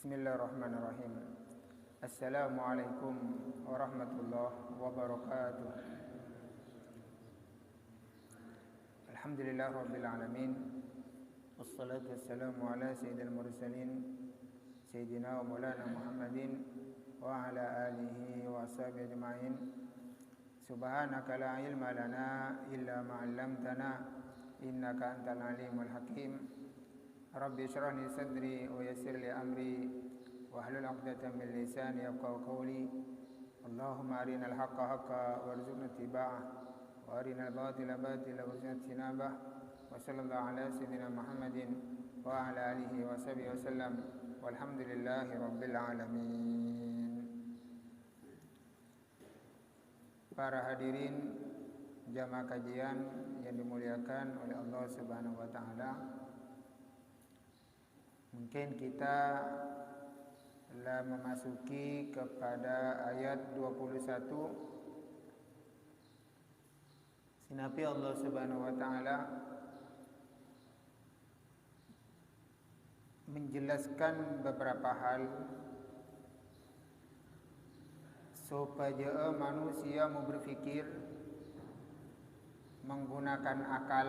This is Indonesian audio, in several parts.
Bismillahirrahmanirrahim. Assalamualaikum warahmatullahi wabarakatuh. Alhamdulillah rabbil alamin. Wassalatu wassalamu ala sayyidil mursalin sayyidina wa maulana Muhammadin wa ala alihi wa ashabihi ajma'in. Subhanaka la ilma lana illa ma 'allamtana innaka antal alimul hakim. Rabbi shrah li sadri wa yassir li amri wahlul 'uqdatam min lisani yafqahu qawli. Allahumma arinal haqqa haqqan warzuqna ittiba'ah wa arinal batila batila warzuqna ijtinabah. Wa sallallahu ala sayyidina Muhammadin wa ala alihi wa sahbihi wasallam. Walhamdulillahi rabbil alamin. Para hadirin jamaah kajian yang dimuliakan oleh Allah Subhanahu wa taala, mungkin kita telah memasuki kepada ayat 21. Sinapi Allah Subhanahu wa taala menjelaskan beberapa hal supaya manusia mau berpikir menggunakan akal.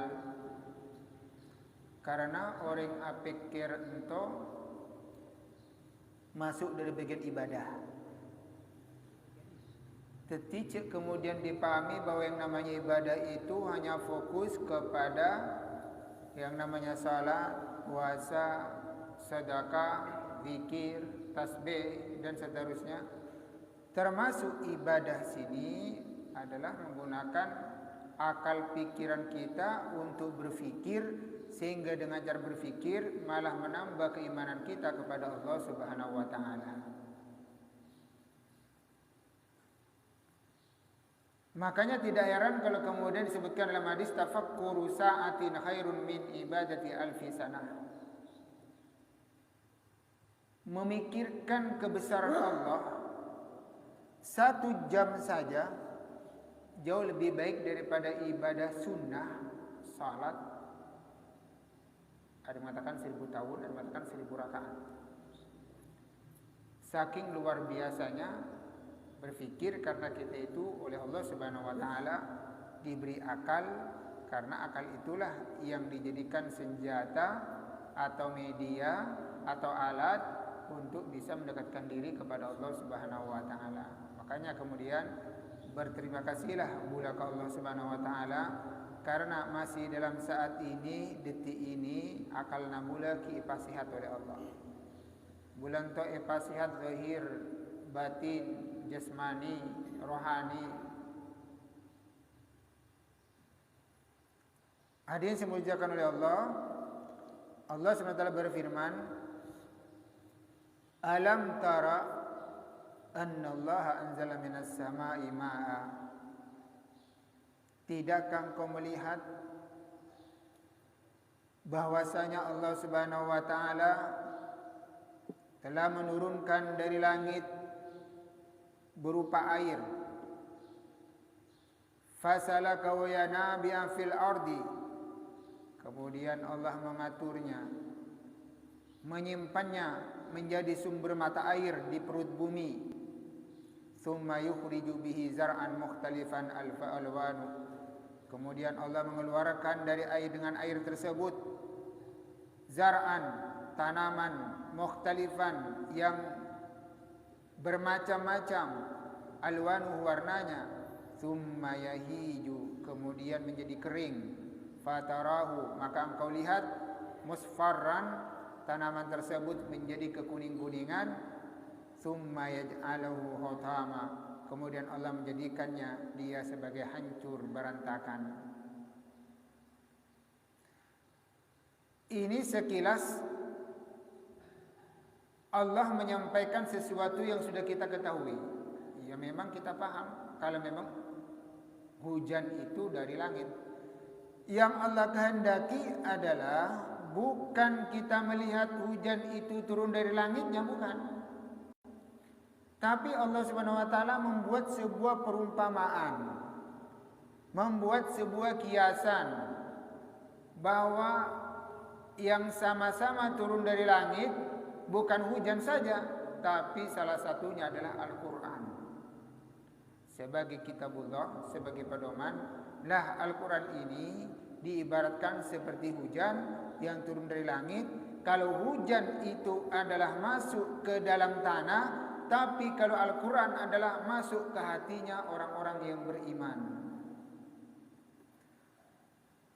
Karena orang pikir itu masuk dari bagian ibadah. Tetapi kemudian dipahami bahwa yang namanya ibadah itu hanya fokus kepada yang namanya salat, puasa, sedekah, zikir, tasbih dan seterusnya. Termasuk ibadah sini adalah menggunakan akal pikiran kita untuk berpikir, sehingga dengan cara berpikir malah menambah keimanan kita kepada Allah Subhanahu wa taala. Makanya tidak heran kalau kemudian disebutkan dalam hadis tafakkuru sa'atin khairun min ibadati alfi sanah. Memikirkan kebesaran Allah 1 jam saja jauh lebih baik daripada ibadah sunnah salat. Ada yang mengatakan 1000 tahun, ada yang mengatakan 1000 rakaat. Saking luar biasanya berpikir, karena kita itu oleh Allah Subhanahu wa taala diberi akal, karena akal itulah yang dijadikan senjata atau media atau alat untuk bisa mendekatkan diri kepada Allah Subhanahu wa taala. Makanya kemudian berterima kasihlah pula ke Allah Subhanahu wa taala, karena masih dalam saat ini, detik ini, akal namula ki ipasihat oleh Allah. Bulan to ipasihat zahir, batin, jasmani, rohani. Hadirin dimuliakan oleh Allah. Allah SWT berfirman, Alam tara anna Allah anzala minas sama'i ma'a. Tidakkah engkau melihat bahwasanya Allah Subhanahu wa taala telah menurunkan dari langit berupa air. Fasalaka wa yanabi'a fil ardi. Kemudian Allah mengaturnya, menyimpannya menjadi sumber mata air di perut bumi. Tsumma yukhriju bihi zar'an mukhtalifan alwanu. Kemudian Allah mengeluarkan dari air, dengan air tersebut, zar'an, tanaman, mukhtalifan, yang bermacam-macam, alwanu, warnanya. Tsumma yahiju, kemudian menjadi kering. Fatarahu, maka engkau lihat, musfarran, tanaman tersebut menjadi kekuning-kuningan. Tsumma yaj'aluhu hutama, kemudian Allah menjadikannya dia sebagai hancur berantakan. Ini sekilas Allah menyampaikan sesuatu yang sudah kita ketahui. Ya memang kita paham kalau memang hujan itu dari langit. Yang Allah kehendaki adalah bukan kita melihat hujan itu turun dari langitnya, bukan. Tapi Allah Subhanahu wa taala membuat sebuah perumpamaan, membuat sebuah kiasan bahwa yang sama-sama turun dari langit bukan hujan saja, tapi salah satunya adalah Al-Quran. Sebagai kitabullah, sebagai pedoman, lah Al-Quran ini diibaratkan seperti hujan yang turun dari langit. Kalau hujan itu adalah masuk ke dalam tanah, tapi kalau Al-Quran adalah masuk ke hatinya orang-orang yang beriman.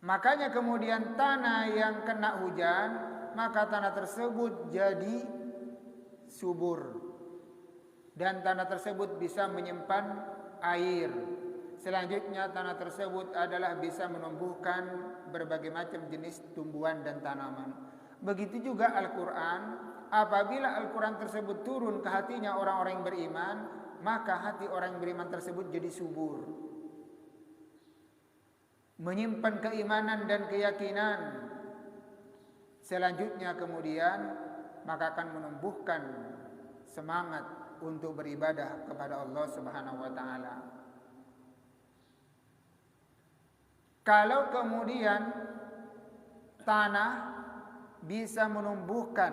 Makanya kemudian tanah yang kena hujan, maka tanah tersebut jadi subur. Dan tanah tersebut bisa menyimpan air. Selanjutnya tanah tersebut adalah bisa menumbuhkan berbagai macam jenis tumbuhan dan tanaman. Begitu juga Al-Quran, apabila Al-Quran tersebut turun ke hatinya orang-orang yang beriman, maka hati orang yang beriman tersebut jadi subur, menyimpan keimanan dan keyakinan. Selanjutnya kemudian maka akan menumbuhkan semangat untuk beribadah kepada Allah Subhanahu wa taala. Kalau kemudian tanah bisa menumbuhkan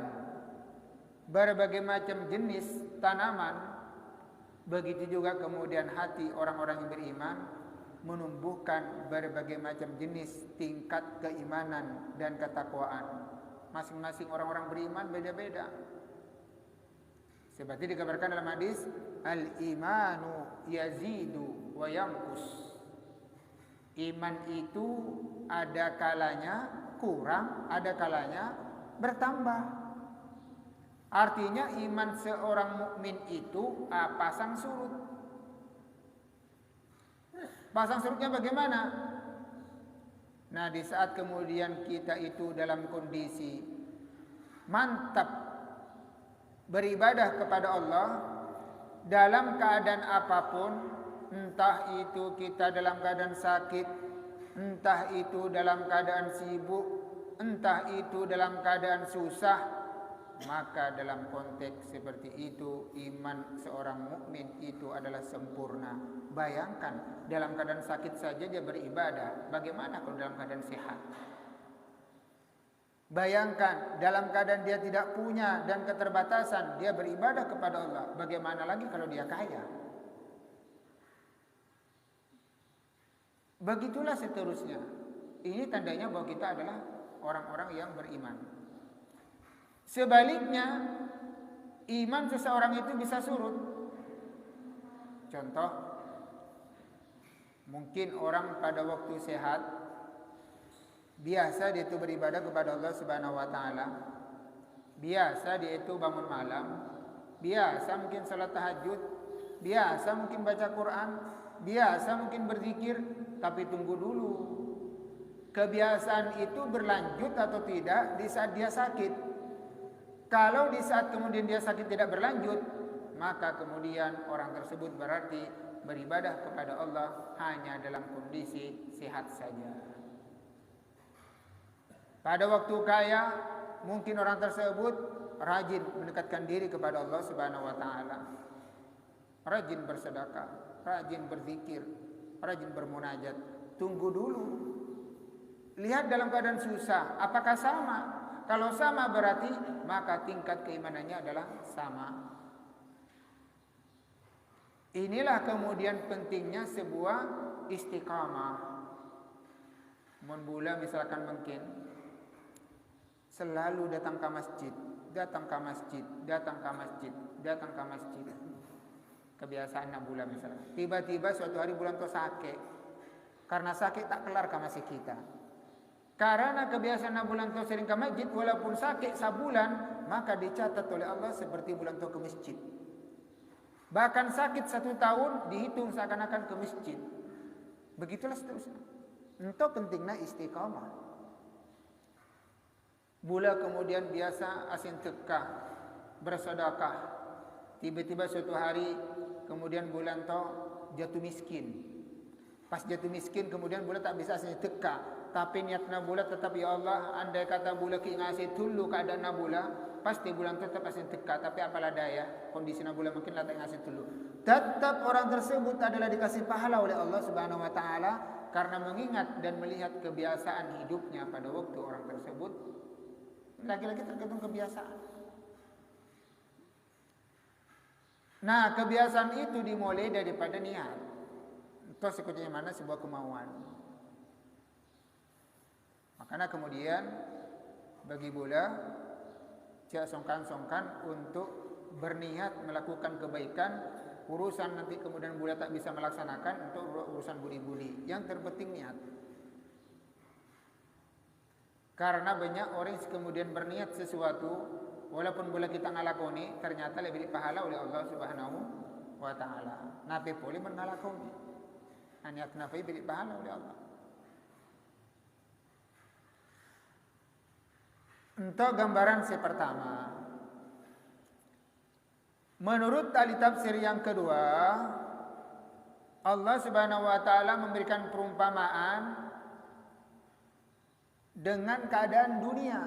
berbagai macam jenis tanaman, begitu juga kemudian hati orang-orang yang beriman menumbuhkan berbagai macam jenis tingkat keimanan dan ketakwaan. Masing-masing orang-orang beriman beda-beda. Seperti dikabarkan dalam hadis, al-imanu yazidu wa yanqus. Iman itu ada kalanya kurang, ada kalanya bertambah. Artinya iman seorang mukmin itu pasang surut. Pasang surutnya bagaimana? Nah, di saat kemudian kita itu dalam kondisi mantap beribadah kepada Allah dalam keadaan apapun, entah itu kita dalam keadaan sakit, entah itu dalam keadaan sibuk, entah itu dalam keadaan susah, maka dalam konteks seperti itu iman seorang mukmin itu adalah sempurna. Bayangkan dalam keadaan sakit saja dia beribadah, bagaimana kalau dalam keadaan sehat? Bayangkan dalam keadaan dia tidak punya dan keterbatasan dia beribadah kepada Allah, bagaimana lagi kalau dia kaya? Begitulah seterusnya. Ini tandanya bahwa kita adalah orang-orang yang beriman. Sebaliknya, iman seseorang itu bisa surut. Contoh, mungkin orang pada waktu sehat biasa dia itu beribadah kepada Allah Subhanahu wa taala. Biasa dia itu bangun malam, biasa mungkin salat tahajud, biasa mungkin baca Quran, biasa mungkin berzikir, tapi tunggu dulu. Kebiasaan itu berlanjut atau tidak di saat dia sakit. Kalau di saat kemudian dia sakit tidak berlanjut, maka kemudian orang tersebut berarti beribadah kepada Allah hanya dalam kondisi sehat saja. Pada waktu kaya, mungkin orang tersebut rajin mendekatkan diri kepada Allah Subhanahu wa taala. Rajin bersedekah, rajin berzikir, rajin bermunajat. Tunggu dulu. Lihat dalam keadaan susah, apakah sama? Kalau sama berarti maka tingkat keimanannya adalah sama. Inilah kemudian pentingnya sebuah istiqamah. Munbula misalkan mungkin selalu datang ke masjid, datang ke masjid, datang ke masjid, datang ke masjid. Kebiasaan Nabula misalnya. Tiba-tiba suatu hari bulan itu sakit. Karena sakit tak kelar ke masjid kita. Karena kebiasaan bulan itu sering ke masjid, walaupun sakit sebulan, maka dicatat oleh Allah seperti bulan itu ke masjid. Bahkan sakit 1 tahun dihitung seakan-akan ke masjid. Begitulah seterusnya. Itu pentingnya istiqamah. Bula kemudian biasa asin tekah, bersedekah. Tiba-tiba suatu hari kemudian bulan itu jatuh miskin. Pas jatuh miskin kemudian bula tak bisa asin tekah. Tapi niatna bula tetap, ya Allah, andai kata bula ngasih dulu keadaan bula, pasti bulan tetap asin teka. Tapi apalah daya, kondisi bula mungkin lah tak ngasih dulu. Tetap orang tersebut adalah dikasih pahala oleh Allah Subhanahu wa taala karena mengingat dan melihat kebiasaan hidupnya pada waktu orang tersebut. Lagi-lagi tergantung kebiasaan. Nah, kebiasaan itu dimulai daripada niat. Itu sekutnya mana sebuah kemauan. Makanya kemudian bagi bulan tidak songkan-songkan untuk berniat melakukan kebaikan. Urusan nanti kemudian bulan tak bisa melaksanakan untuk urusan budi-budi. Yang terpenting niat. Karena banyak orang yang kemudian berniat sesuatu, walaupun boleh kita ngalakoni, ternyata lebih dipahala oleh Allah Subhanahu wa Ta'ala. Nabi boleh mengalakoni, niat nabi lebih dipahala oleh Allah. Untuk gambaran pertama, menurut ahli tafsir yang kedua, Allah Subhanahu wa Ta'ala memberikan perumpamaan dengan keadaan dunia,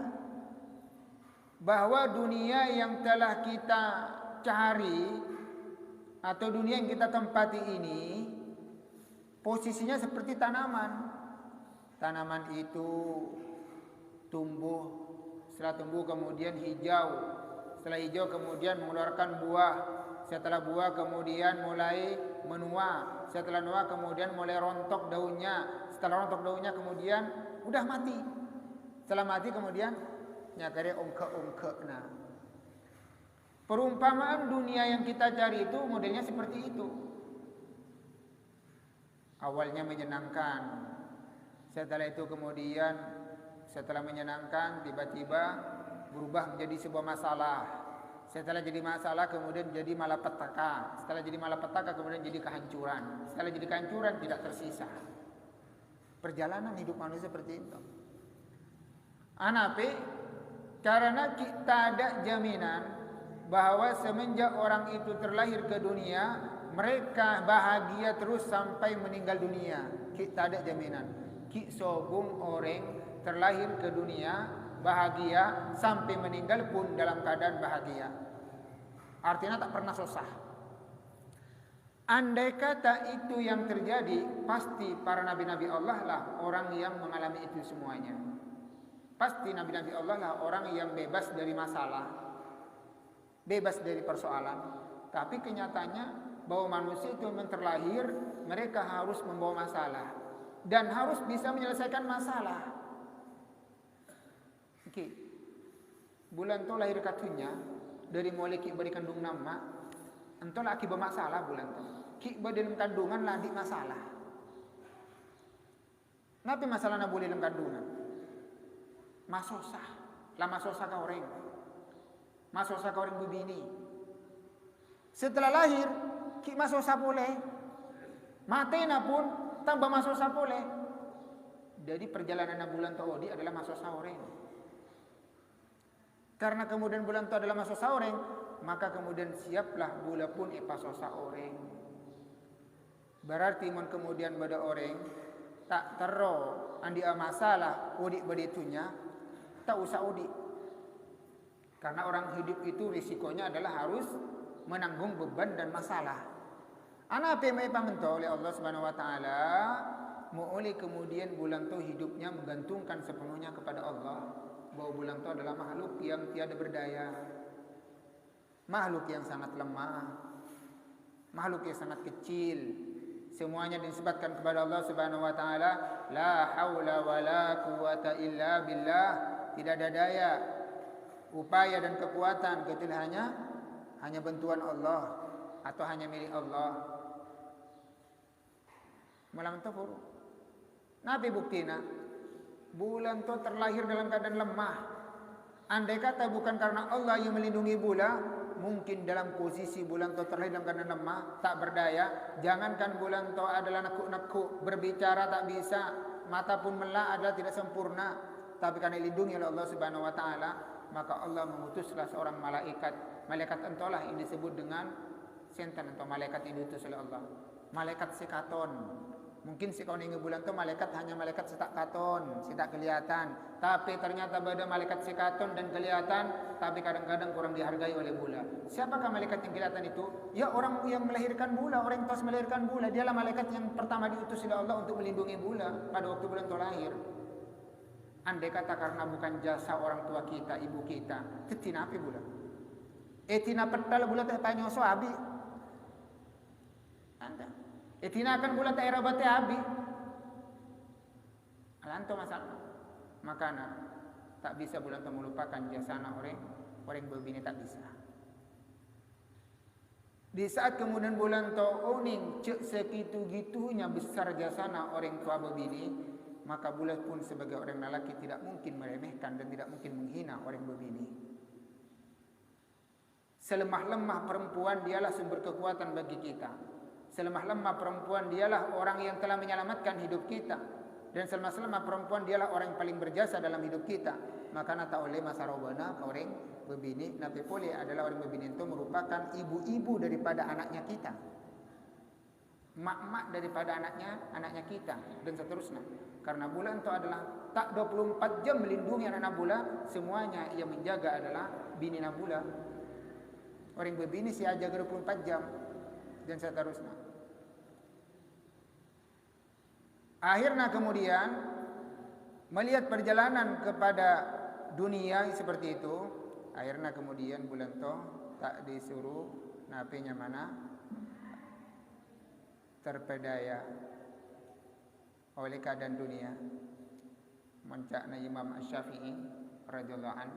bahwa dunia yang telah kita cari atau dunia yang kita tempati ini posisinya seperti tanaman. Tanaman itu tumbuh, setelah tumbuh kemudian hijau, setelah hijau kemudian mengeluarkan buah, setelah buah kemudian mulai menua, setelah menua kemudian mulai rontok daunnya, setelah rontok daunnya kemudian udah mati. Setelah mati kemudian nyakare ongke-ongke. Nah, perumpamaan dunia yang kita cari itu modelnya seperti itu. Awalnya menyenangkan, setelah itu kemudian setelah menyenangkan tiba-tiba berubah menjadi sebuah masalah. Setelah jadi masalah kemudian jadi malapetaka. Setelah jadi malapetaka kemudian jadi kehancuran. Setelah jadi kehancuran tidak tersisa. Perjalanan hidup manusia seperti itu. Anape karena kita ada jaminan bahwa semenjak orang itu terlahir ke dunia, mereka bahagia terus sampai meninggal dunia. Kita ada jaminan. Ki sobung orang terlahir ke dunia bahagia sampai meninggal pun dalam keadaan bahagia. Artinya tak pernah susah. Andai kata itu yang terjadi, pasti para nabi-nabi Allah lah orang yang mengalami itu semuanya. Pasti nabi-nabi Allah lah orang yang bebas dari masalah, bebas dari persoalan. Tapi kenyataannya bahwa manusia itu memang terlahir, mereka harus membawa masalah dan harus bisa menyelesaikan masalah. Oke, bulan tu lahir katunya dari mulai ki beri kandung nama, entah laki bermasalah bulan tu. Ki dalam kandungan lah di masalah. Kenapa masalah nak boleh dalam kandungan? Masosah, lah masosah kau orang, masosah kau orang bebini. Setelah lahir, ki masosah boleh, matena pun tambah masosah boleh. Jadi perjalanan bulan tadi adalah masosah orang. Karena kemudian bulan itu adalah masosah orang, maka kemudian siaplah bulan pun ipasosah orang. Berarti mon kemudian pada orang tak tero andi masalah udik beditunya, tak usah udik. Karena orang hidup itu risikonya adalah harus menanggung beban dan masalah. Ana apa yang pamento oleh Allah Subhanahu wa Ta'ala, mau oleh kemudian bulan itu hidupnya menggantungkan sepenuhnya kepada Allah. Bahwa bulan itu adalah makhluk yang tiada berdaya, makhluk yang sangat lemah, makhluk yang sangat kecil. Semuanya disebutkan kepada Allah Subhanahu wa Ta'ala, la haula wa la quwata illa billah. Tidak ada daya, upaya dan kekuatan kecuali hanya bantuan Allah atau hanya milik Allah. Malam itu furu. Nabi buktina bulan itu terlahir dalam keadaan lemah. Andai kata bukan karena Allah yang melindungi bulan, mungkin dalam posisi bulan itu terlahir dalam keadaan lemah, tak berdaya. Jangankan bulan itu adalah nekuk-nekuk, berbicara tak bisa, mata pun melak adalah tidak sempurna. Tapi karena dilindungi oleh Allah Subhanahu wa Ta'ala, maka Allah mengutuslah seorang malaikat. Malaikat entahlah yang disebut dengan senten atau malaikat yang diutus oleh Allah. Malaikat sekaton. Mungkin si kau ingin bulan tu malaikat hanya malaikat setak katon, setak kelihatan. Tapi ternyata pada malaikat sekaton dan kelihatan, tapi kadang-kadang kurang dihargai oleh bulan. Siapakah malaikat yang kelihatan itu? Ya orang yang melahirkan bulan, orang yang terus melahirkan bulan. Dialah malaikat yang pertama diutus oleh Allah untuk melindungi bulan pada waktu bulan itu lahir. Andai kata karena bukan jasa orang tua kita, ibu kita, ketina api bulan. Tina petal bulan teh panyo so abi. ada. Itinakan bulan tak era bate abi. Alanto masalah. Makana tak bisa bulan tak melupakan jasana orang berbini tak bisa. Di saat kemudian bulan to oning cek segitu-gitunya besar jasana orang tua berbini, maka bulan pun sebagai orang lelaki tidak mungkin meremehkan dan tidak mungkin menghina orang berbini. Selemah-lemah perempuan dialah sumber kekuatan bagi kita. Selemah-lemah perempuan dialah orang yang telah menyelamatkan hidup kita. Dan selemah-lemah perempuan dialah orang yang paling berjasa dalam hidup kita. Maka nata oleh masa robana orang berbini, nabi pole adalah orang berbini itu merupakan ibu-ibu daripada anaknya kita, mak-mak daripada anaknya kita, dan seterusnya. Karena bulan itu adalah tak 24 jam melindungi anak Nabula, semuanya yang menjaga adalah bini Nabula. Orang berbini si aja 24 jam dan seterusnya. Akhirnya kemudian melihat perjalanan kepada dunia seperti itu, akhirnya kemudian bulan toh tak disuruh napinya mana terpedaya oleh keadaan dunia. Mencakna Imam Asy-Syafi'i radhiyallahu an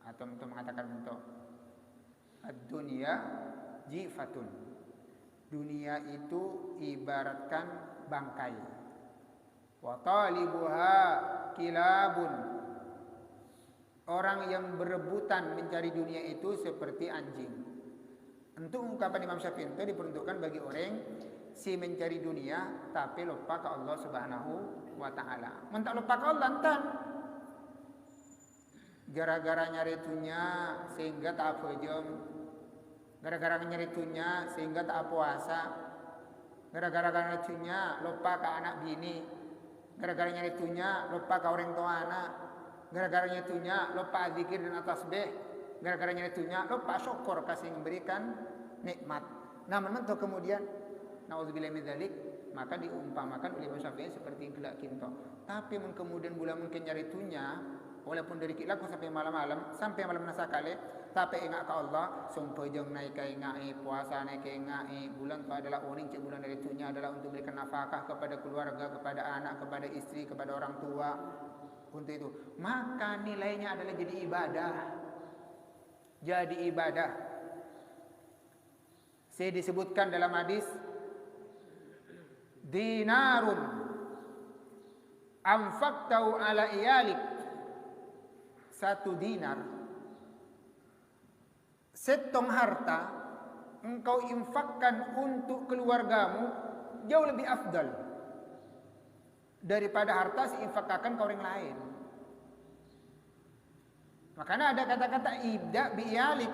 atau untuk mengatakan untuk ad-dunya jifatun. Dunia itu ibaratkan bangkai. Wa talibuha kilabun. Orang yang berebutan mencari dunia itu seperti anjing. Untuk ungkapan Imam Syafi'i itu diperuntukkan bagi orang si mencari dunia tapi lupa ke Allah Subhanahu wa taala. Mentak lupa ke Allah entan. Gara-gara nyari dunia sehingga tak apa jam. Gara-gara nyari dunia sehingga tak puasa. Gara-gara nyari dunia lupa ke anak bini. Gara-gara nyari dunia lupa ke orang tua anak. Gara-gara nyari dunia lupa zikir dan tasbih. Gara-gara nyari dunia lupa syukur kasih memberikan nikmat. Namun mentok kemudian nauzubillah min dzalik, maka diumpamakan oleh Imam Syafi'i seperti gelak kinto. Tapi kemudian bulan mungkin nyari dunia walaupun dari kilaku sampai malam-malam sampai malam nasakale tapi ingat ke Allah sumpah jeng naik kai ngai puasa naik kai ngai bulan itu adalah uning cik bulan dari dunia adalah untuk berikan nafkah kepada keluarga, kepada anak, kepada istri, kepada orang tua. Untuk itu maka nilainya adalah jadi ibadah. Jadi ibadah. Saya disebutkan dalam hadis dinarun anfaqtau ala iyalik, satu dinar setong harta engkau infakkan untuk keluargamu jauh lebih afdal daripada harta diinfakkan ke orang lain. Makanya ada kata-kata ibda bi iyalik,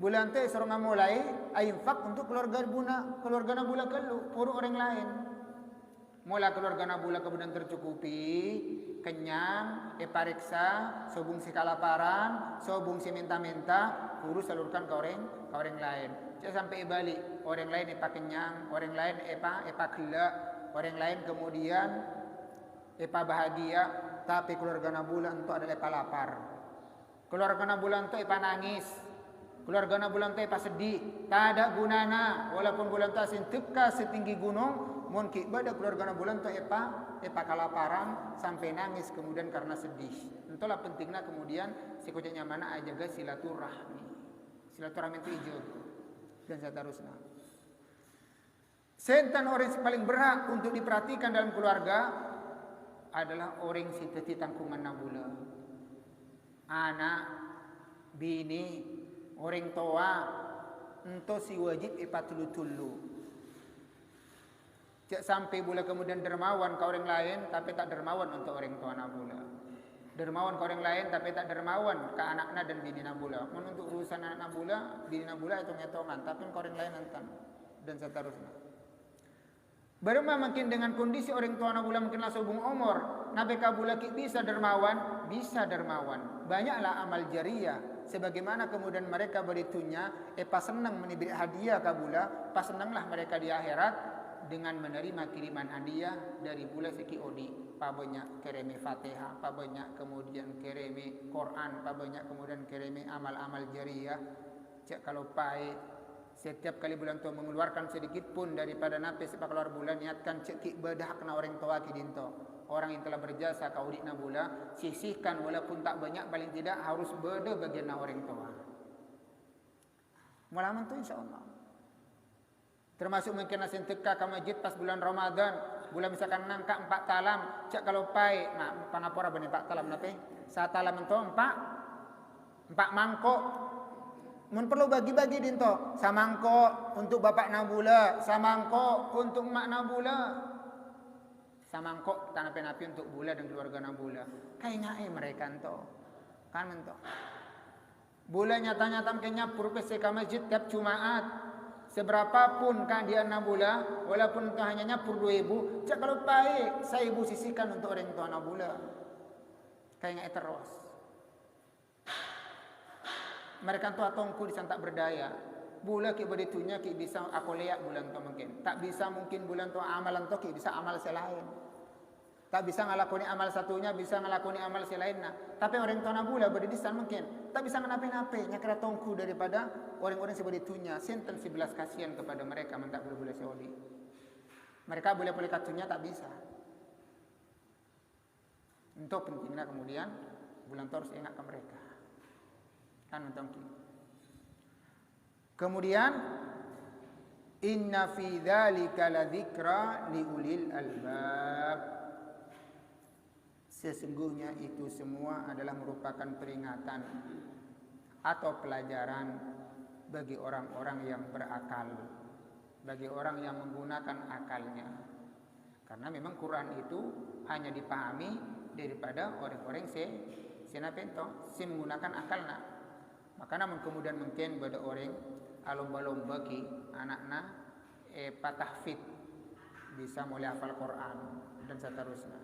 bulan teh suruh mulai infak untuk keluarga nabula kelu puru orang lain. Mula keluarga nabula kemudian tercukupi, kenyang, pariksa, sobung si kalaparan, sobung si minta-minta, puru salurkan ke orang lain. Jangan sampai balik orang lain kenyang, orang lain gila, orang lain kemudian bahagia, tapi keluarga nabula itu adalah lapar. Keluarga nabula itu nangis. Keluarga bulan teh sedih, tak ada gunana walaupun bulan teh teka setinggi gunung, mungkin pada keluarga bulan teh kalaparan sampai nangis kemudian karena sedih. Itulah pentingnya kemudian sikutnya mana aja silaturahmi. Silaturahmi itu hijau dan seterusnya. Sentan orang yang paling berhak untuk diperhatikan dalam keluarga adalah orang si teti tangkungan nabula. Anak, bini, orang tua ento si wajib ipatulu-tulu. Cak sampai bula kemudian dermawan ke orang lain tapi tak dermawan untuk orang tua nabula. Dermawan ke orang lain tapi tak dermawan ke anaknya dan bini nabula. Untuk urusan anak nabula, bini nabula itu ngetongan tapi ke orang lain entan dan seterusnya. Berma makin dengan kondisi orang tua nabula makinlah sobung umur, nabi kabula bisa dermawan, Banyaklah amal jariyah. Sebagaimana kemudian mereka beritunya, pas senang menibir hadiah kabula, pas senanglah mereka di akhirat dengan menerima kiriman hadiah dari bula seki odi. Pa banyak kereme Fatihah, pa banyak kemudian kereme Quran, pa banyak kemudian kereme amal-amal jariyah. Cak kalau pai Setiap kali bulan tua mengeluarkan sedikit pun daripada nape sepak keluar bulan, niatkan cekik bedah kena orang tua kidinto. Orang yang telah berjasa kau di nabula, sisihkan walaupun tak banyak, paling tidak harus beda bagian orang tua. Malaman tu insyaAllah. Termasuk mungkin nasin teka ke masjid pas bulan Ramadan, bulan misalkan nangka 4 talam, cak kalau pai, nah panapora bani 4 talam nape? 1 talam itu 4 mangkok. Mun perlu bagi-bagi dinto, samangkok untuk bapak nabula, samangkok untuk mak nabula. Samangkok tanah penapi untuk bula dan keluarga nabula. Kayaknya mereka ento. Kan ento. Bula nyata-nyata mungkinnya purpes ke masjid tiap Jumaat. Seberapapun kan dia nabula, walaupun itu hanya nyapur 2.000, cak kalau baik 1.000 sisihkan untuk orang tua nabula. Kayaknya terus. Mereka tu atongku disantak berdaya. Bula ki beditunya ki bisa aku lihat bulan tu mungkin. Tak bisa mungkin bulan tu amalan tu ki bisa amal selain. Tak bisa ngelakoni amal satunya, bisa ngelakoni amal selainnya. Tapi orang tua bula berdedisan mungkin tak bisa menape-nape. Nyakra tongku daripada orang-orang sebeditunya. Senten 11 kasihan kepada mereka mentak bula-bula seoli. Mereka boleh katunya tak bisa. Untuk pentingnya kemudian bulan tu harus ingat ke mereka. Kan mentongki. Kemudian inna fi dzalika ladzikra liulil albab. Sesungguhnya itu semua adalah merupakan peringatan atau pelajaran bagi orang-orang yang berakal, bagi orang yang menggunakan akalnya. Karena memang Quran itu hanya dipahami daripada orang-orang senapento, menggunakan akalnya. Maka namun kemudian mungkin pada orang alomba-lomba ki anakna patahfid bisa mulai hafal Quran dan seterusnya.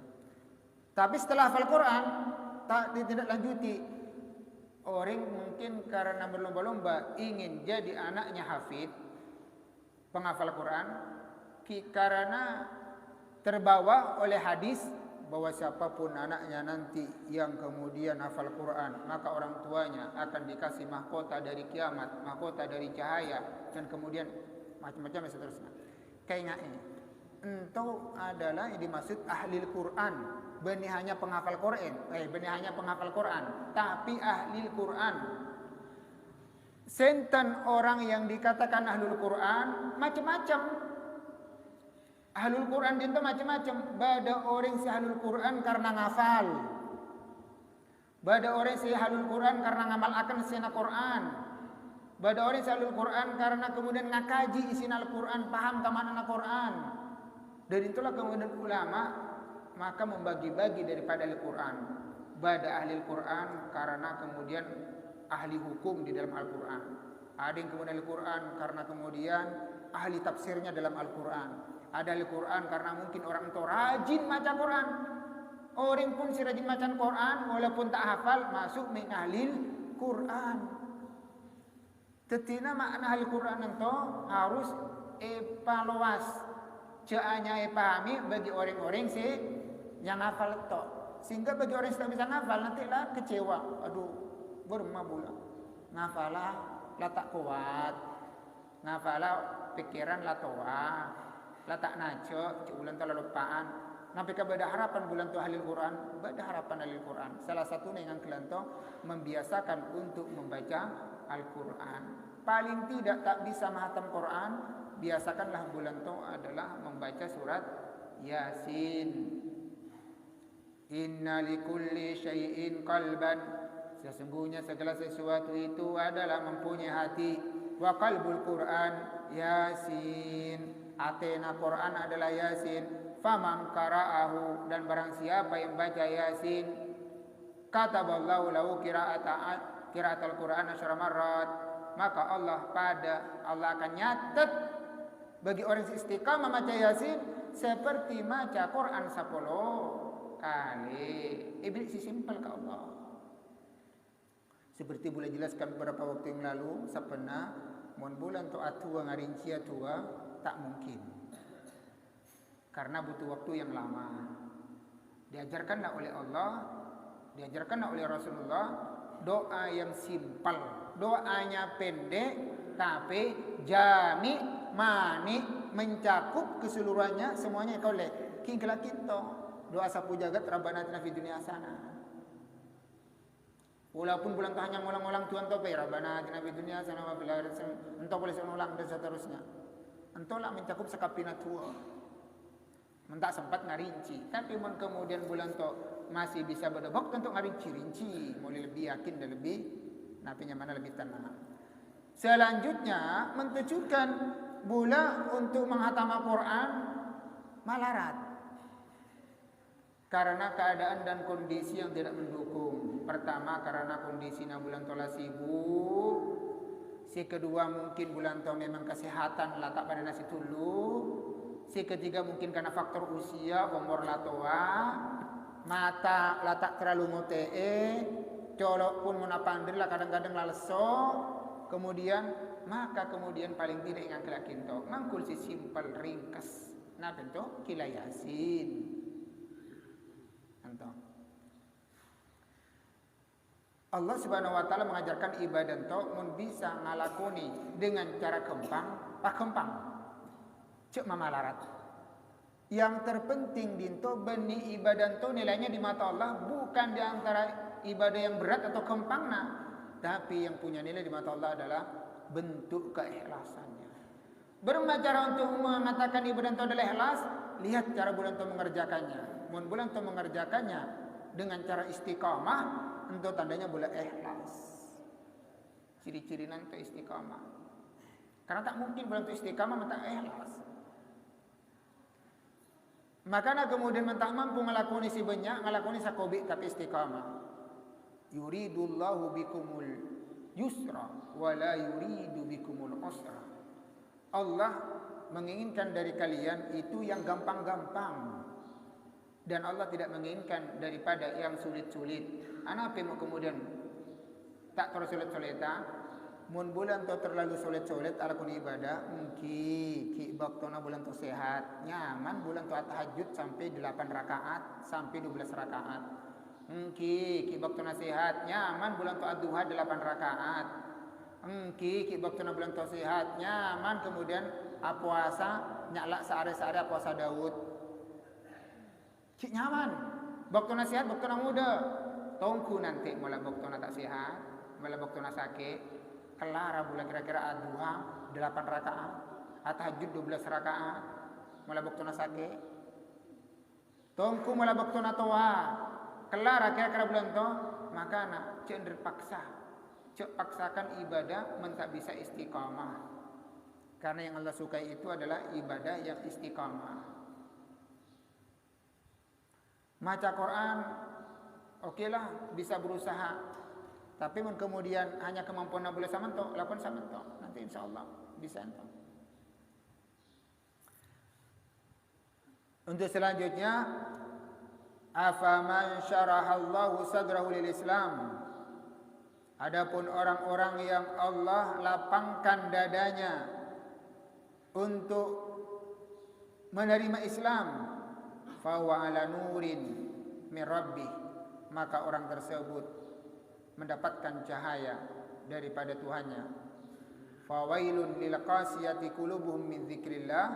Tapi setelah hafal Quran tak ditindaklanjuti. Orang mungkin karena berlomba-lomba ingin jadi anaknya hafid, penghafal Quran, karena terbawa oleh hadis bahwa siapapun anaknya nanti yang kemudian hafal Quran, maka orang tuanya akan dikasih mahkota dari kiamat, mahkota dari cahaya, dan kemudian macam-macam dan seterusnya. Kayaknya ini entau adalah yang dimaksud ahli Quran, bukan hanya penghafal Quran, bukan hanya penghafal Quran, tapi ahli Quran. Senten orang yang dikatakan ahlul Quran macam-macam. Ahlul Quran itu macam-macam. Bada orang si ahlul Quran karena ngafal. Bada orang si ahlul Quran karena ngamal akan sena Quran. Bada orang si ahlul Quran karena kemudian ngakaji isi Al-Quran, paham kemaknaan Al-Quran. Dan itulah kemudian ulama maka membagi-bagi daripada Al-Quran. Bada ahli Al-Quran karena kemudian ahli hukum di dalam Al-Quran. Ada yang kemudian Al-Quran karena kemudian ahli tafsirnya dalam Al-Quran. Ada Al-Quran karena mungkin orang itu rajin baca Quran. Orang pun si rajin baca Quran walaupun tak hafal masuk min ahlil Quran. Tetina makna ahli Quran itu harus evaluas. Ceanya pahami bagi orang-orang si yang hafal itu. Sehingga bagi orang yang tak bisa ngafal nanti lah kecewa. Aduh, bermabula. Ngafalah lah tak kuat. Ngafalah pikiran lah tua. Lah tak naco, bulan tu lupaan. Nampi ka beda harapan bulan tu ahli Quran, beda harapan ahli Quran. Salah satunya yang kelanto membiasakan untuk membaca Al-Quran. Paling tidak tak bisa menghatam Quran, biasakanlah bulan tu adalah membaca surat Yasin. Inna likulli syai'in qalban. Sesungguhnya segala sesuatu itu adalah mempunyai hati. Wa qalbul Quran Yasin. Atena Quran adalah Yasin. Faman qara'ahu, dan barang siapa yang baca Yasin, kataballahu lahu qira'atal Quran asyara marrat, maka Allah akan nyatet bagi orang yang istiqamah membaca Yasin seperti baca Quran 10 kali. Iblis simpel ke Allah. Seperti boleh jelaskan beberapa waktu yang lalu, sapena mon bulan tu atua ngarincia tua tak mungkin. Karena butuh waktu yang lama. Diajarkanlah oleh Allah, diajarkanlah oleh Rasulullah doa yang simpel, doanya pendek tapi jami mani mencakup keseluruhannya semuanya kaulek king kala kita doa sapu jagat rabbana atina fid dunya hasanah. Walaupun bulan tu hanya ngulang-ulang Tuhan tu rabbana atina fid dunya hasanah wa fil akhirati hasanah, entah boleh ulang dan seterusnya. Entahlah mencakup sekapina tua. Mentak sempat ngarinci, tapi kemudian bulan tu masih bisa berdebak untuk ngarinci-rinci, mulai lebih yakin dan lebih napinya mana lebih tenang. Selanjutnya mentujukan bulan untuk menghatam Al-Quran malarat karena keadaan dan kondisi yang tidak mendukung. Pertama karena kondisinya bulan tola sibuk. Si kedua mungkin bulan tola memang kesehatan letak pada nasi tulu. Si ketiga mungkin karena faktor usia, umur latoa, mata letak terlalu ngotee, colok pun munapandir lah kadang-kadang laleso. Kemudian maka kemudian paling tidak ingat kelakin to mangkul si simpel ringkas nah bentuk kila yasin entah. Allah Subhanahu wa taala mengajarkan ibadah to mun bisa ngalakoni dengan cara kempang pak kempang cek mamalarat. Yang terpenting dinto benih ibadah to nilainya di mata Allah bukan di antara ibadah yang berat atau kempangna, tapi yang punya nilai di mata Allah adalah bentuk keikhlasannya. Bagaimana cara untuk mengatakan ibadah itu adalah ikhlas? Lihat cara bulan itu mengerjakannya. Mun bulan itu mengerjakannya dengan cara istiqamah, itu tandanya bulan ikhlas. Ciri-ciri nanti istiqamah. Karena tak mungkin bulan itu istiqamah mentang ikhlas. Makanya kemudian mentang mampu ngelakoni si banyak, ngelakoni sakobi tapi istiqamah. Yuridullahu bikumul yusra wa la yuridu bikumul usra. Allah menginginkan dari kalian itu yang gampang-gampang dan Allah tidak menginginkan daripada yang sulit-sulit. Apa mau kemudian tak terus sulit-sulita mun bulan tu terlalu sulit-sulit ala kun ibadah ki baktona bulan tu sehat nyaman bulan tu tahajud sampai 8 rakaat sampai 12 rakaat. Ki waktu nasihat nyaman bulan tu ad-duha 8 rakaat. Ki waktu bulan tu nasihat nyaman kemudian puasa nyala sehari-hari puasa Daud. Ki nyaman. Waktu nasihat waktu muda. Tongku nanti mulai waktu tak sehat, mulai waktu sakit. Kelar bulan kira-kira ad-duha 8 rakaat, tahajud 12 rakaat. Mulai waktu sakit. Tongku mulai waktu tua. Kelar kira-kira bulan to maka nak cek paksa cek paksakan ibadah mentak bisa istiqamah karena yang Allah sukai itu adalah ibadah yang istiqamah. Maca Quran okelah bisa berusaha tapi kemudian hanya kemampuan boleh samanto lakukan samanto nanti insyaallah bisa ento. Untuk selanjutnya afaman syarahallahu sadrahu lil Islam. Adapun orang-orang yang Allah lapangkan dadanya untuk menerima Islam, fa huwa ala nurin min rabbih, maka orang tersebut mendapatkan cahaya daripada Tuhannya. Fa wailun lil qasiyati qulubuhum min dzikrillah,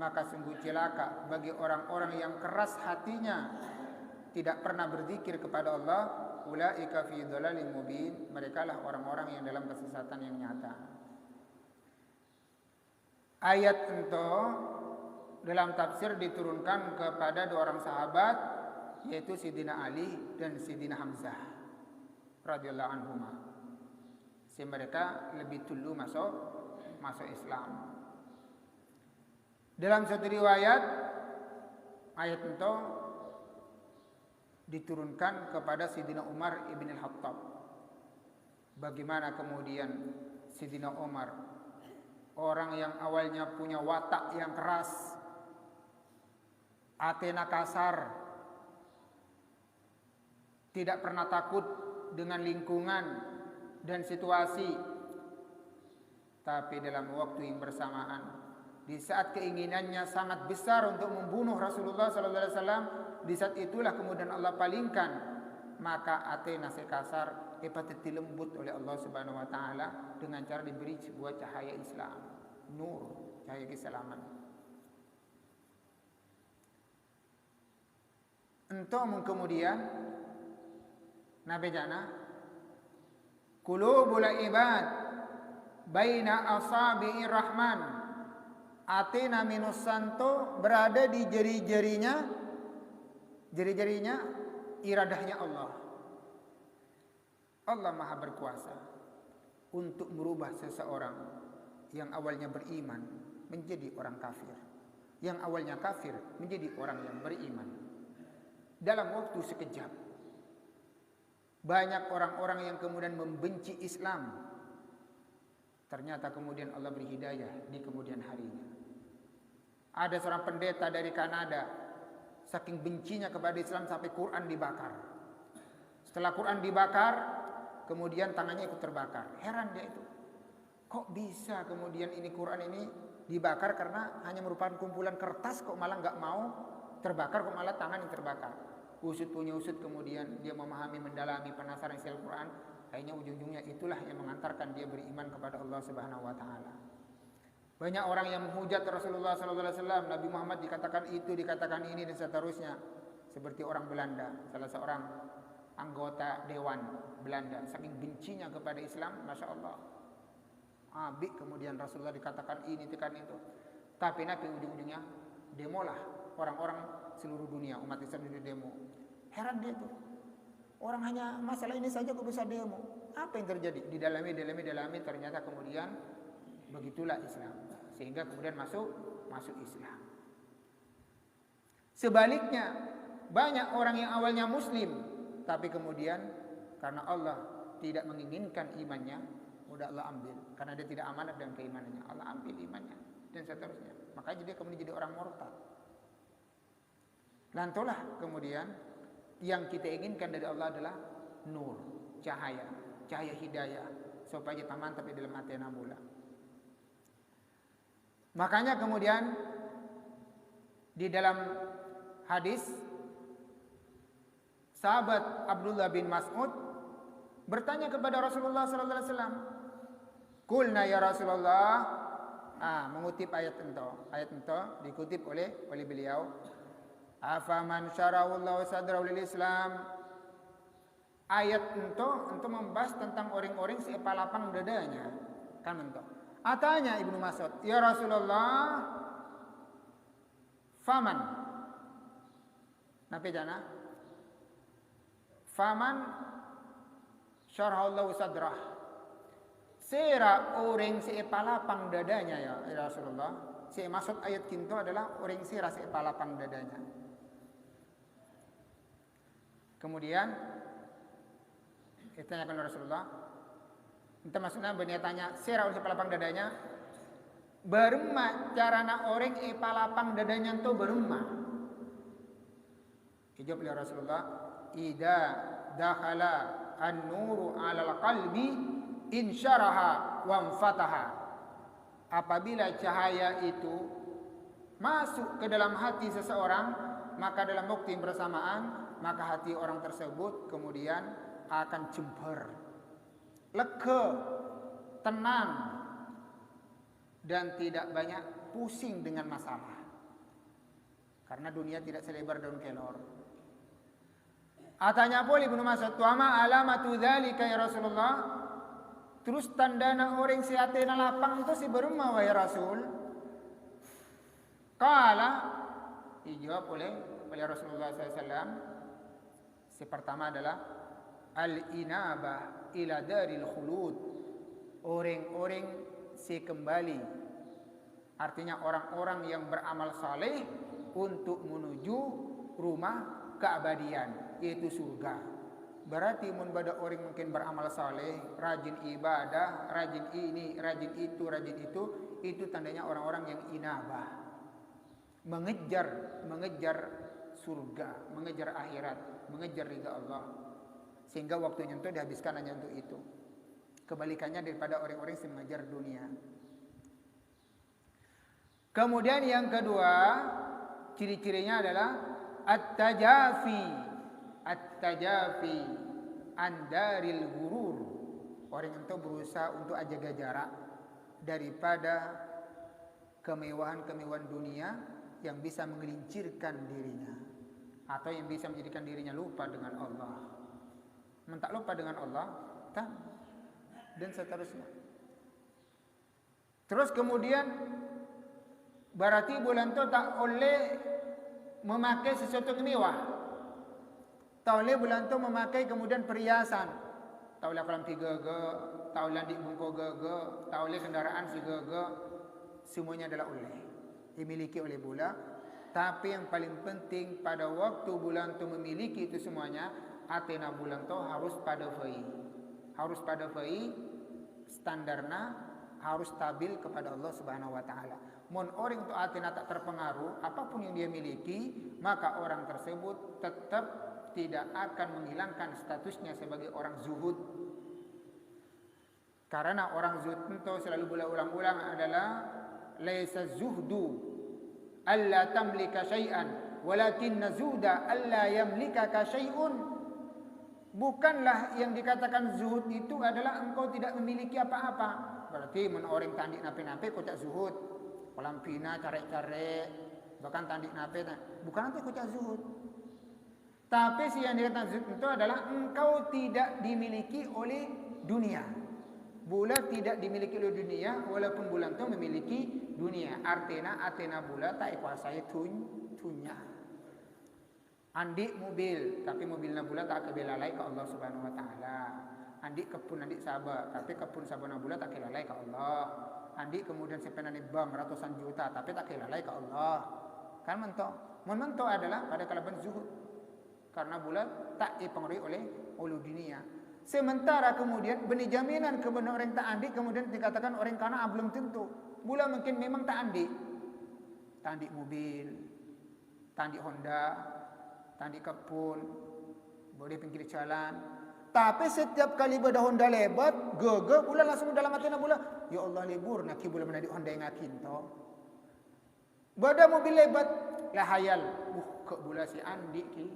maka sungguh celaka bagi orang-orang yang keras hatinya tidak pernah berzikir kepada Allah, ulaika fi dhalalin mubin, merekalah orang-orang yang dalam kesesatan yang nyata. Ayat itu dalam tafsir diturunkan kepada 2 orang sahabat yaitu Sidina Ali dan Sidina Hamzah radhiyallahu anhuma. Si mereka lebih dulu masuk Islam. Dalam satu riwayat ayat itu diturunkan kepada Sidina Umar ibn al-Khattab. Bagaimana kemudian Sidina Umar, orang yang awalnya punya watak yang keras, atena kasar, tidak pernah takut dengan lingkungan dan situasi, tapi dalam waktu yang bersamaan, di saat keinginannya sangat besar untuk membunuh Rasulullah SAW, di saat itulah kemudian Allah palingkan, maka Athena sekasar hepatiti lembut oleh Allah Subhanahu wa taala dengan cara diberi sebuah cahaya Islam, nur, cahaya keislaman. Entum kemudian Nabi jana qulubul ibad baina asabi'ir rahman, atina minus santo berada di jari-jarinya iradahnya Allah. Allah Maha berkuasa untuk merubah seseorang yang awalnya beriman menjadi orang kafir, yang awalnya kafir menjadi orang yang beriman dalam waktu sekejap. Banyak orang-orang yang kemudian membenci Islam, ternyata kemudian Allah beri hidayah di kemudian harinya. Ada seorang pendeta dari Kanada, saking bencinya kepada Islam sampai Quran dibakar. Setelah Quran dibakar, kemudian tangannya ikut terbakar. Heran dia itu. Kok bisa kemudian ini Quran ini dibakar karena hanya merupakan kumpulan kertas, kok malah nggak mau terbakar, kok malah tangan yang terbakar. Usut punya usut, kemudian dia memahami, mendalami, penasaran isi Al-Quran. Akhirnya ujung-ujungnya itulah yang mengantarkan dia beriman kepada Allah Subhanahu wa taala. Banyak orang yang menghujat Rasulullah sallallahu alaihi wasallam, Nabi Muhammad dikatakan itu, dikatakan ini dan seterusnya. Seperti orang Belanda, salah seorang anggota dewan Belanda, saking bencinya kepada Islam, Masya Allah. Abik kemudian Rasulullah dikatakan ini, dikatakan itu. Tapi Nabi ujung-ujungnya demolah orang-orang seluruh dunia, umat Islam di demo. Heran dia tuh. Orang hanya masalah ini saja kok bisa demo. Apa yang terjadi? Didalami ternyata kemudian begitulah Islam. Sehingga kemudian masuk Islam. Sebaliknya, banyak orang yang awalnya muslim, tapi kemudian karena Allah tidak menginginkan imannya, udah Allah ambil. Karena dia tidak amanat dengan keimanannya, Allah ambil imannya dan seterusnya. Makanya dia kemudian jadi orang murtad. Lantulah kemudian yang kita inginkan dari Allah adalah nur, cahaya hidayah, supaya kita mantap di dalam hati mula. Makanya kemudian di dalam hadis sahabat Abdullah bin Mas'ud bertanya kepada Rasulullah sallallahu alaihi wasallam, "Qulna ya Rasulullah," mengutip ayat ento dikutip oleh beliau, "Afaman syara'allahu sadrahu lil Islam." Ayat ento membahas tentang orang-orang sepalapang dadanya, kan ento. Atanya Ibnu Mas'ud, "Ya Rasulullah, faman?" Napa jana? Faman syara'allahu sadrah. Sera orang sepalapang dadanya ya Rasulullah. Maksud ayat kinto adalah orang sera sepalapang dadanya. Kemudian ditanyakan oleh Rasulullah, entah maksudnya beliau tanya, sera orang sepalapang dadanya, berema carana orang ipalapang dadanya itu berema. Dijawab oleh Rasulullah, "Idza dakhala an-nuru 'alal qalbi insyaraha wa anfataha." Apabila cahaya itu masuk ke dalam hati seseorang, maka dalam waktu yang bersamaan maka hati orang tersebut kemudian akan jember, lega, tenang, dan tidak banyak pusing dengan masalah. Karena dunia tidak selebar daun kelor. Atanya pun Ibnu Mas'ud, "Wa ma alamatu dzalika ya Rasulullah?" Terus tandana orang si hatena lapang itu si berema wahai Rasul. Qala, dijawab oleh Rasulullah SAW. Si pertama adalah al-inabah ila daril khulud. Orang-orang si kembali. Artinya orang-orang yang beramal saleh untuk menuju rumah keabadian, yaitu surga. Berarti mun bada orang mungkin beramal saleh, rajin ibadah, rajin ini, rajin itu tandanya orang-orang yang inabah. Mengejar surga, mengejar akhirat, mengejar ridha Allah. Sehingga waktunya itu dihabiskan hanya untuk itu. Kebalikannya daripada orang-orang yang mengejar dunia. Kemudian yang kedua, ciri-cirinya adalah at-tajafi andaril Orang itu berusaha untuk jaga jarak daripada kemewahan-kemewahan dunia yang bisa menggelincirkan dirinya atau yang bisa menjadikan dirinya lupa dengan Allah. Mentak lupa dengan Allah, dan seterusnya. Terus kemudian berarti bulan itu tak boleh memakai sesuatu yang mewah. Tak boleh bulan itu memakai kemudian perhiasan. Tak boleh kolam 3G, tak boleh di bungko GG, tak boleh kendaraan si GG. Semuanya adalah oleh dimiliki oleh bulan. Tapi yang paling penting pada waktu bulan itu memiliki itu semuanya, atena bulan itu harus pada fai. Harus pada fai, standarnya harus stabil kepada Allah Subhanahu wa taala. Mun orang itu atena tak terpengaruh apapun yang dia miliki, maka orang tersebut tetap tidak akan menghilangkan statusnya sebagai orang zuhud. Karena orang zuhud itu selalu berulang-ulang adalah laisa zuhdu alla tamlika syai'an walakinna zuhda alla yamlikaka syai'un. Bukanlah yang dikatakan zuhud itu adalah engkau tidak memiliki apa-apa. Berarti mun orang tandik nape-nape kau tak zuhud. Kolam pina carek-carek, bahkan tandik nape, bukan nanti kau tak zuhud. Tapi si yang dikatakan zuhud itu adalah engkau tidak dimiliki oleh dunia. Bulan tidak dimiliki oleh dunia, walaupun bulan itu memiliki dunia. Artinya atena bulan tak kuasai tunya. Andik mobil, tapi mobilnya bulan tak kebelalai ke Allah Subhanahu wa taala. Andik kepun andik sabar, tapi kepun sabana bulan tak kelalai ke Allah. Andik kemudian simpenan di bank ratusan juta, tapi tak kelalai ke Allah. Kan mentok. Mentok adalah pada kalaban zuhud. Karena bulan tak dipengaruhi oleh ulu dunia. Sementara kemudian benih jaminan kebenaran orang tak andik kemudian dikatakan orang kana belum tentu. Bulan mungkin memang tak andik. Tak andik mobil, tak andik Honda, tak andik kepun, boleh pinggir jalan. Tapi setiap kali beda Honda lebat, gege bulan langsung dalam hati nak bulan. Ya Allah libur nak bulan menadi Honda yang akin to. Beda mobil lebat, lah hayal. Ke bulan si Andi ki.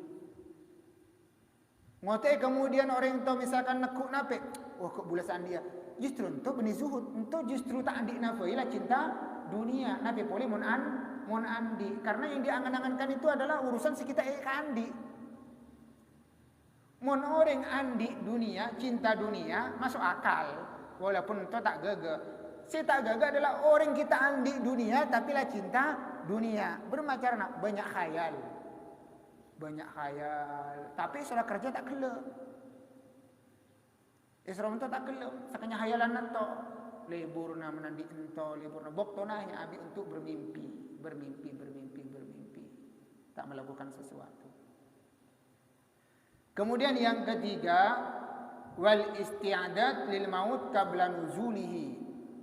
Ngote kemudian orang itu misalkan nekuk nape, ke bulan si Andi ya. Justru itu benih zuhud, itu justru tak Andi nafai lah cinta dunia. Nabi boleh mon Andi. Karena yang diangan-angankan itu adalah urusan sekitar Andi. Mon orang andi dunia, cinta dunia, masuk akal. Walaupun itu tak gege. Si tak gege adalah orang kita andi dunia, tapi lah cinta dunia. Bermacam banyak khayal. Banyak khayal. Tapi sudah kerja tak kelak. Islam itu tak kelak. Sakanya khayalan itu. Libur na menandi itu, libur na bokto na hanya abi untuk bermimpi. Bermimpi. Tak melakukan sesuatu. Kemudian yang ketiga, wal isti'adat lil maut qabla nuzulihi.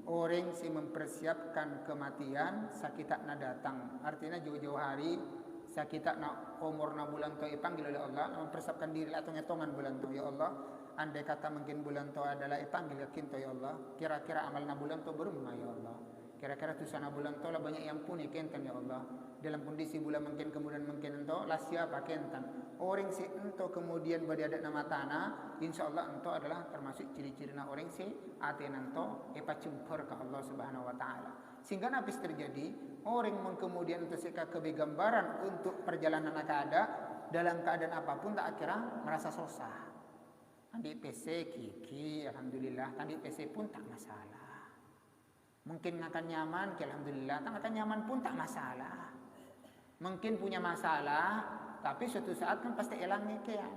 Orang si mempersiapkan kematian sakitakna datang. Artinya jauh-jauh hari sakitakna umurna bulan to ipanggil oleh Allah, mempersiapkan diri atau ngetongan bulan to ya Allah. Andai kata mungkin bulan to adalah ipanggil yakin to ya Allah. Kira-kira amalna bulan to berumah ya Allah. Kira-kira tusana bulan to lah banyak yang puni kenten ya Allah. Dalam kondisi bulan mungkin kemudian mungkin ento lah siapa kentan. Orang si ento kemudian beriadat nama tanah, insyaallah ento adalah termasuk ciri-cirina orang si aten ento epacumper ke Allah Subhanahu wa taala. Sehingga napis terjadi orang kemudian terseka kebegambaran untuk perjalanan ada dalam keadaan apapun tak akhirnya merasa susah. Andi PC kiki alhamdulillah, andi PC pun tak masalah. Mungkin akan nyaman, alhamdulillah, tak akan nyaman pun tak masalah. Mungkin punya masalah, tapi suatu saat kan pasti hilangnya kian.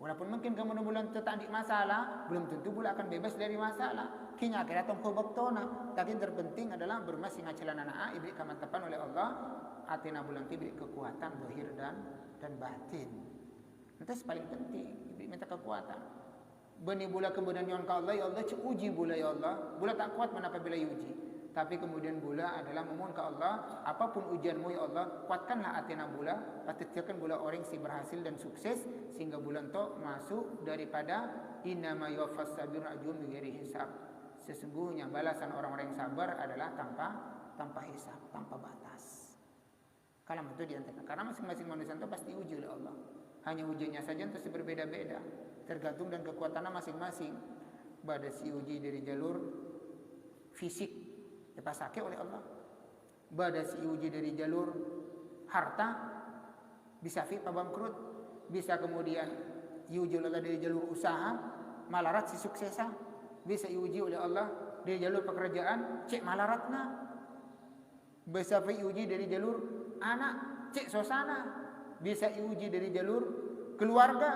Walaupun mungkin kamu bulan tetap di masalah, belum tentu pula akan bebas dari masalah. Kinya kira tongko baktona, tapi terpenting adalah bermasing ngacelan anak ibrik kamantapan oleh Allah. Atina bulan ibrik kekuatan zahir dan batin. Itu paling penting, ibrik minta kekuatan. Bani bula kemudian nyon ka Allah, ya Allah uji bula ya Allah. Bula tak kuat mana apabila uji. Tapi kemudian bula adalah memohon ke Allah, apapun ujianmu ya Allah, kuatkanlah atina bula, pastikan bula orang si berhasil dan sukses sehingga bulan to masuk daripada innama yuwaffas sabirun ajrun bighairi hisab. Sesungguhnya balasan orang-orang yang sabar adalah tanpa hisab, tanpa batas. Kalau itu diantara karena masing-masing manusia itu pasti uji oleh Allah. Hanya ujiannya saja itu berbeda-beda. Tergantung dan kekuatannya masing-masing. badasi uji dari jalur fisik dipasake oleh Allah, badasi uji dari jalur harta bisa fi pabangkrut, bisa kemudian diuji oleh Allah dari jalur usaha malarat si suksesa, bisa diuji oleh Allah dari jalur pekerjaan cek malaratna, bisa diuji dari jalur anak cek sosana, bisa diuji dari jalur keluarga,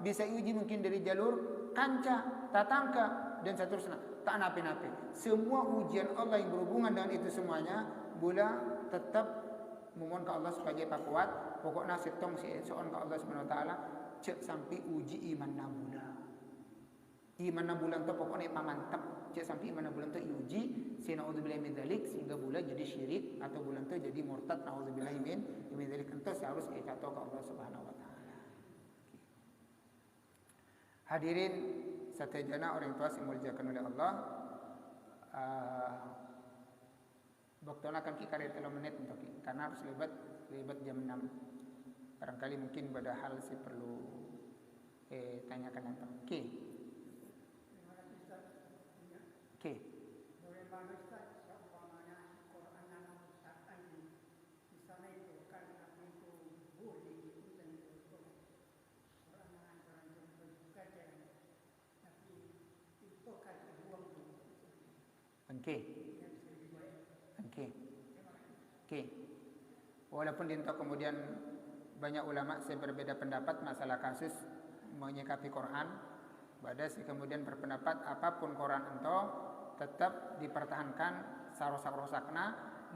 bisa diuji mungkin dari jalur kanca, tatangka, dan seterusnya. Tak napi-napi. Semua ujian Allah yang berhubungan dengan itu semuanya, bula tetap memohon ke Allah sebagai pakuat. Pokoknya setong seon ke Allah Subhanahu Wa Taala, cek sampai uji iman nabula. Iman nabulan tu pokoknya pamantap. Cek sampai iman nabulan tu diuji, sinaudzubillah min dzalik, sehingga bulan jadi syirik atau bulan tu jadi murtad, naudzubillah min dzalik. Itu seharus kita tahu ke Allah Subhanahu Wa Taala. Hadirin satejana orang tua dimuliakan oleh Allah. Waktu akan kita 3 menit untuk karena harus lebat jam 6. Barangkali mungkin pada hal saya perlu tanyakan nanti. Oke. Oke. Bagaimana Ustaz seumpamanya Quran yang Ustaz di sana itu kan itu boleh ikutan itu Quran yang juga jangan tapi itu kan dibuang dulu. Oke. Walaupun dinto kemudian banyak ulama saya berbeda pendapat masalah kasus menyikapi Quran, badasi kemudian berpendapat apapun Quran ento tetap dipertahankan sarosak-rosakna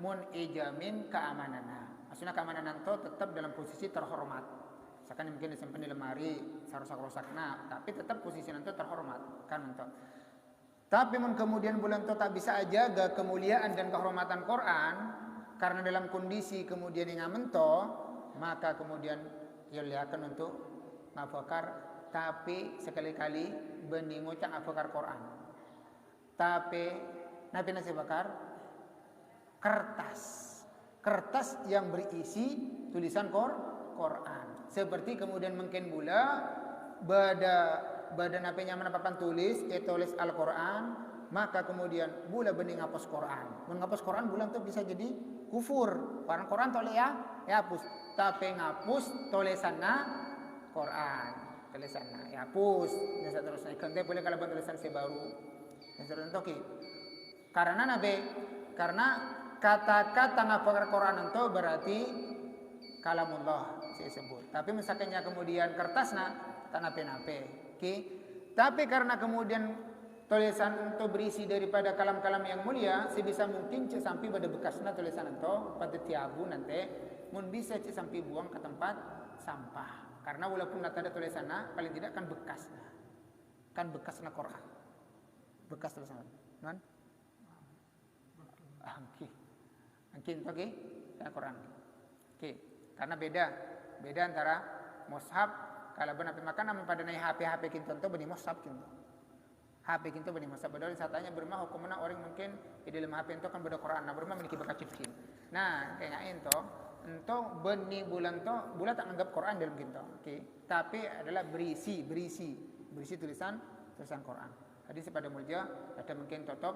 mun ijamin keamananna. Maksudnya keamanan ento tetap dalam posisi terhormat. Misalkan mungkin disimpan di lemari sarosak-rosakna, tapi tetap posisi ento terhormat kan ento. Tapi mun kemudian bulan itu tak bisa jaga kemuliaan dan kehormatan Quran karena dalam kondisi kemudian yang amento, maka kemudian ia lihatkan untuk ngafakar, tapi sekali-kali bening ngucap ngafakar Quran. Tapi nabi nasi bakar kertas yang berisi tulisan Quran. Seperti kemudian mungkin pula badan apa-nya menapakan tulis Al-Quran, maka kemudian bula bening ngapus Quran. Menghapus Quran bulan tu bisa jadi kufur. Barang Quran toleh ya hapus. Tapi ngapus tulisanna Quran. Tulisanna ya hapus. Dan seterusnya. Ikan boleh kalau tulisan sebaru. Dan seterusnya. Karena kata-kata ngapakar Quran itu berarti kalamullah saya sebut. Tapi misalkannya kemudian kertasna tak nape-nape. Tapi karena kemudian tulisan itu berisi daripada kalam-kalam yang mulia, sebisa mungkin cek sampai pada bekasnya tulisan itu pada tiabu nanti mun bisa cek sampai buang ke tempat sampah. Karena walaupun tak ada tulisannya, paling tidak kan bekasnya Quran, bekas tulisan, non? Oke, Quran. Oke, karena beda antara mushaf. Kalau benar makan pada naik HP kita tu bani mushaf kita. HP kita bani mushaf. Padahal satanya bermah hukumna orang mungkin di dalam HP itu kan beda Quran. Nah bermah memiliki bakat cipkin. Nah kayak ento bani bulan tak anggap Quran dalam kita. Oke. Tapi adalah berisi tulisan Quran. Hadis pada mulia ada mungkin tutup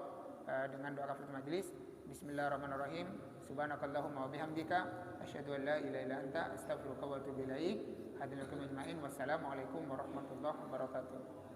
dengan doa kafaratul majelis. Bismillahirrahmanirrahim. Subhanakallahumma wa bihamdika asyhadu an la ilaha illa anta astaghfiruka wa atubu ilaik. Hadirin ajma'in. Wassalamualaikum warahmatullahi wabarakatuh.